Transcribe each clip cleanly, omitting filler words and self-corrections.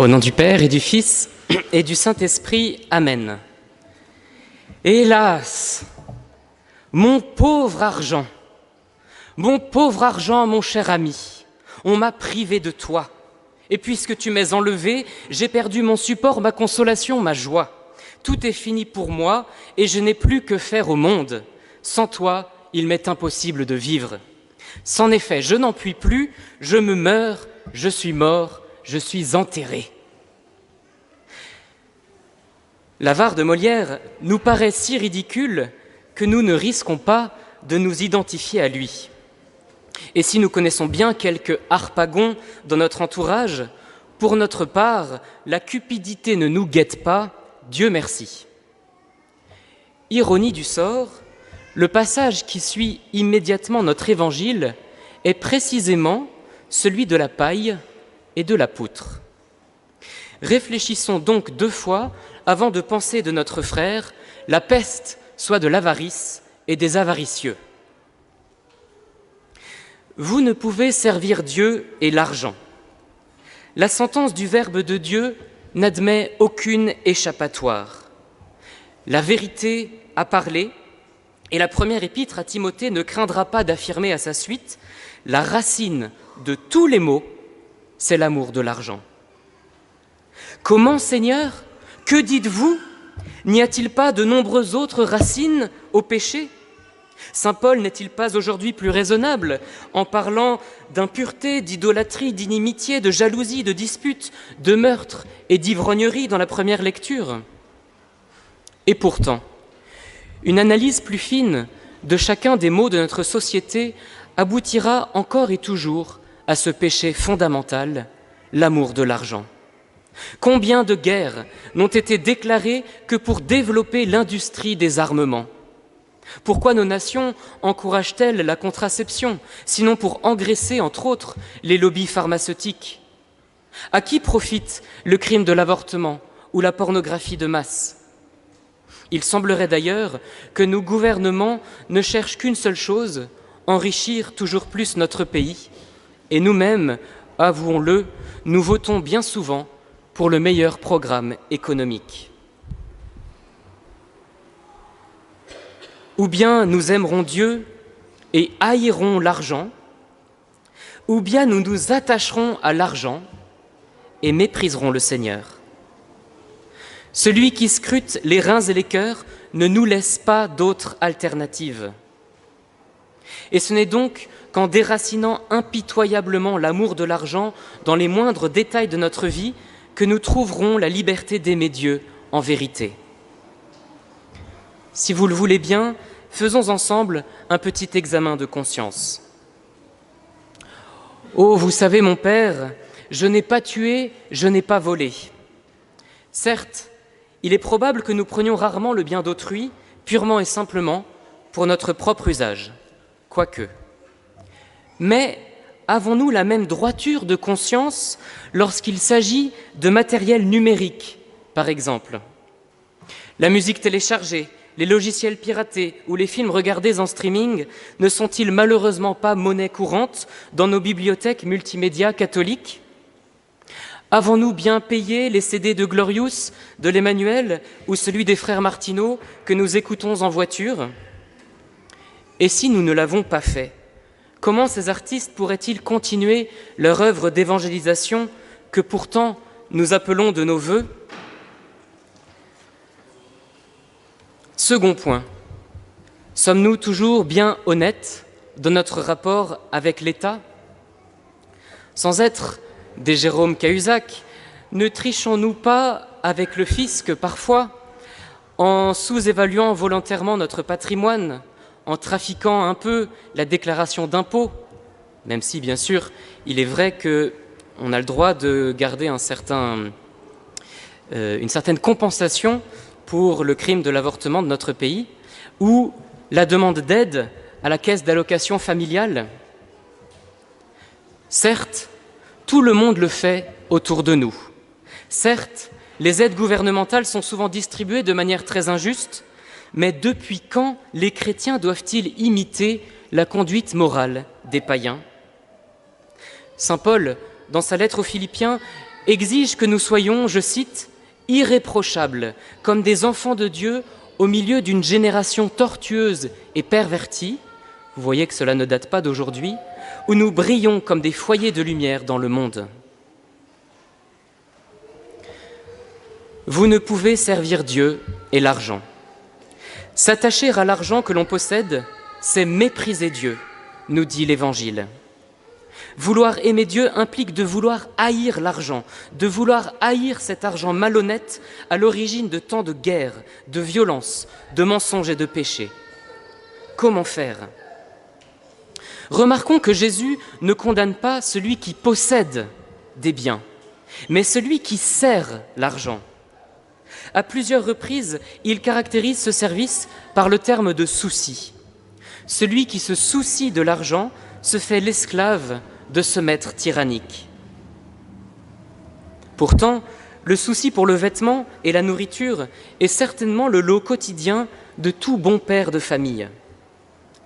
Au nom du Père et du Fils et du Saint-Esprit, Amen. Hélas, mon pauvre argent, mon cher ami, on m'a privé de toi. Et puisque tu m'as enlevé, j'ai perdu mon support, ma consolation, ma joie. Tout est fini pour moi et je n'ai plus que faire au monde. Sans toi, il m'est impossible de vivre. C'en est fait, je n'en puis plus, je me meurs, je suis mort, je suis enterré. L'avare de Molière nous paraît si ridicule que nous ne risquons pas de nous identifier à lui. Et si nous connaissons bien quelques harpagons dans notre entourage, pour notre part, la cupidité ne nous guette pas, Dieu merci. Ironie du sort, le passage qui suit immédiatement notre évangile est précisément celui de la paille et de la poutre. Réfléchissons donc 2 fois avant de penser de notre frère la peste soit de l'avarice et des avaricieux. Vous ne pouvez servir Dieu et l'argent. La sentence du Verbe de Dieu n'admet aucune échappatoire. La vérité a parlé, et la première épître à Timothée ne craindra pas d'affirmer à sa suite « La racine de tous les maux, c'est l'amour de l'argent ». Comment, Seigneur? Que dites-vous? N'y a-t-il pas de nombreuses autres racines au péché? Saint Paul n'est-il pas aujourd'hui plus raisonnable en parlant d'impureté, d'idolâtrie, d'inimitié, de jalousie, de dispute, de meurtre et d'ivrognerie dans la première lecture? Et pourtant, une analyse plus fine de chacun des maux de notre société aboutira encore et toujours à ce péché fondamental, l'amour de l'argent. Combien de guerres n'ont été déclarées que pour développer l'industrie des armements? Pourquoi nos nations encouragent-elles la contraception, sinon pour engraisser, entre autres, les lobbies pharmaceutiques? À qui profite le crime de l'avortement ou la pornographie de masse? Il semblerait d'ailleurs que nos gouvernements ne cherchent qu'une seule chose, enrichir toujours plus notre pays. Et nous-mêmes, avouons-le, nous votons bien souvent pour le meilleur programme économique. Ou bien nous aimerons Dieu et haïrons l'argent, ou bien nous nous attacherons à l'argent et mépriserons le Seigneur. Celui qui scrute les reins et les cœurs ne nous laisse pas d'autre alternative. Et ce n'est donc qu'en déracinant impitoyablement l'amour de l'argent dans les moindres détails de notre vie que nous trouverons la liberté d'aimer Dieu en vérité. Si vous le voulez bien, faisons ensemble un petit examen de conscience. Oh, vous savez, mon Père, je n'ai pas tué, je n'ai pas volé. Certes, il est probable que nous prenions rarement le bien d'autrui, purement et simplement, pour notre propre usage, quoique. Mais avons-nous la même droiture de conscience lorsqu'il s'agit de matériel numérique, par exemple? La musique téléchargée, les logiciels piratés ou les films regardés en streaming ne sont-ils malheureusement pas monnaie courante dans nos bibliothèques multimédia catholiques? Avons-nous bien payé les CD de Glorious, de l'Emmanuel ou celui des frères Martineau que nous écoutons en voiture? Et si nous ne l'avons pas fait, comment ces artistes pourraient-ils continuer leur œuvre d'évangélisation que pourtant nous appelons de nos vœux? Second point, sommes-nous toujours bien honnêtes dans notre rapport avec l'État? Sans être des Jérôme Cahuzac, ne trichons-nous pas avec le fisc parfois en sous-évaluant volontairement notre patrimoine, en trafiquant un peu la déclaration d'impôt, même si, bien sûr, il est vrai qu'on a le droit de garder une certaine compensation pour le crime de l'avortement de notre pays, ou la demande d'aide à la caisse d'allocation familiale. Certes, tout le monde le fait autour de nous. Certes, les aides gouvernementales sont souvent distribuées de manière très injuste, mais depuis quand les chrétiens doivent-ils imiter la conduite morale des païens? Saint Paul, dans sa lettre aux Philippiens, exige que nous soyons, je cite, « irréprochables, comme des enfants de Dieu au milieu d'une génération tortueuse et pervertie », vous voyez que cela ne date pas d'aujourd'hui, où nous brillons comme des foyers de lumière dans le monde. Vous ne pouvez servir Dieu et l'argent. S'attacher à l'argent que l'on possède, c'est mépriser Dieu, nous dit l'Évangile. Vouloir aimer Dieu implique de vouloir haïr l'argent, de vouloir haïr cet argent malhonnête à l'origine de tant de guerres, de violences, de mensonges et de péchés. Comment faire ? Remarquons que Jésus ne condamne pas celui qui possède des biens, mais celui qui sert l'argent. À plusieurs reprises, il caractérise ce service par le terme de souci. Celui qui se soucie de l'argent se fait l'esclave de ce maître tyrannique. Pourtant, le souci pour le vêtement et la nourriture est certainement le lot quotidien de tout bon père de famille.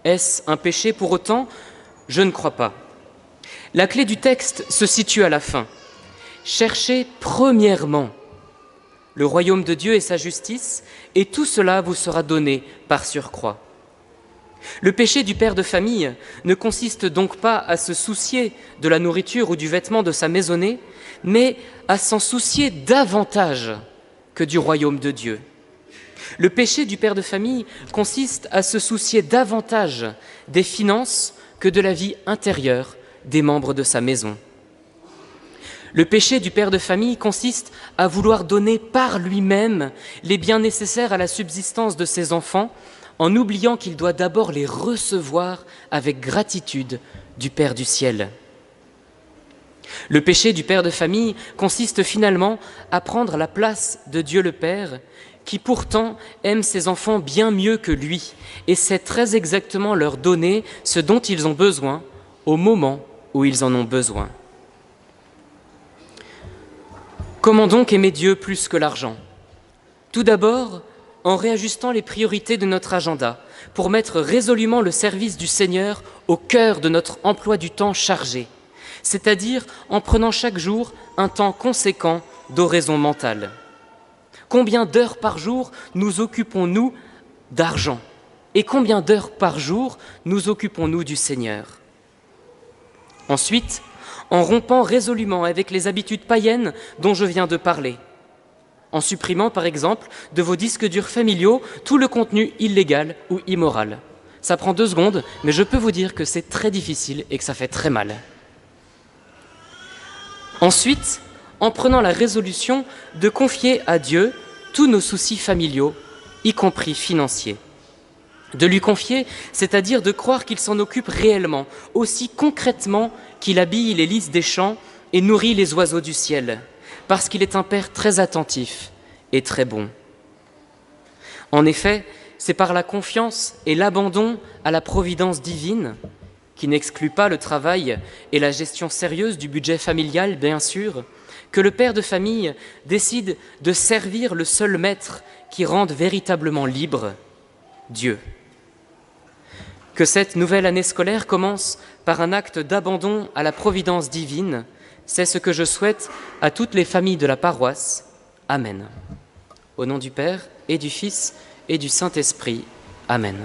Est-ce un péché pour autant ? Je ne crois pas. La clé du texte se situe à la fin. Cherchez premièrement le royaume de Dieu et sa justice, et tout cela vous sera donné par surcroît. Le péché du père de famille ne consiste donc pas à se soucier de la nourriture ou du vêtement de sa maisonnée, mais à s'en soucier davantage que du royaume de Dieu. Le péché du père de famille consiste à se soucier davantage des finances que de la vie intérieure des membres de sa maison. Le péché du père de famille consiste à vouloir donner par lui-même les biens nécessaires à la subsistance de ses enfants, en oubliant qu'il doit d'abord les recevoir avec gratitude du Père du ciel. Le péché du père de famille consiste finalement à prendre la place de Dieu le Père, qui pourtant aime ses enfants bien mieux que lui et sait très exactement leur donner ce dont ils ont besoin au moment où ils en ont besoin. Comment donc aimer Dieu plus que l'argent ? Tout d'abord, en réajustant les priorités de notre agenda pour mettre résolument le service du Seigneur au cœur de notre emploi du temps chargé, c'est-à-dire en prenant chaque jour un temps conséquent d'oraison mentale. Combien d'heures par jour nous occupons-nous d'argent ? Et combien d'heures par jour nous occupons-nous du Seigneur ? Ensuite, en rompant résolument avec les habitudes païennes dont je viens de parler, en supprimant par exemple de vos disques durs familiaux tout le contenu illégal ou immoral. Ça prend 2 secondes, mais je peux vous dire que c'est très difficile et que ça fait très mal. Ensuite, en prenant la résolution de confier à Dieu tous nos soucis familiaux, y compris financiers. De lui confier, c'est-à-dire de croire qu'il s'en occupe réellement, aussi concrètement qu'il habille les lys des champs et nourrit les oiseaux du ciel, parce qu'il est un Père très attentif et très bon. En effet, c'est par la confiance et l'abandon à la providence divine, qui n'exclut pas le travail et la gestion sérieuse du budget familial, bien sûr, que le père de famille décide de servir le seul maître qui rende véritablement libre, Dieu. Que cette nouvelle année scolaire commence par un acte d'abandon à la providence divine, c'est ce que je souhaite à toutes les familles de la paroisse. Amen. Au nom du Père et du Fils et du Saint-Esprit. Amen.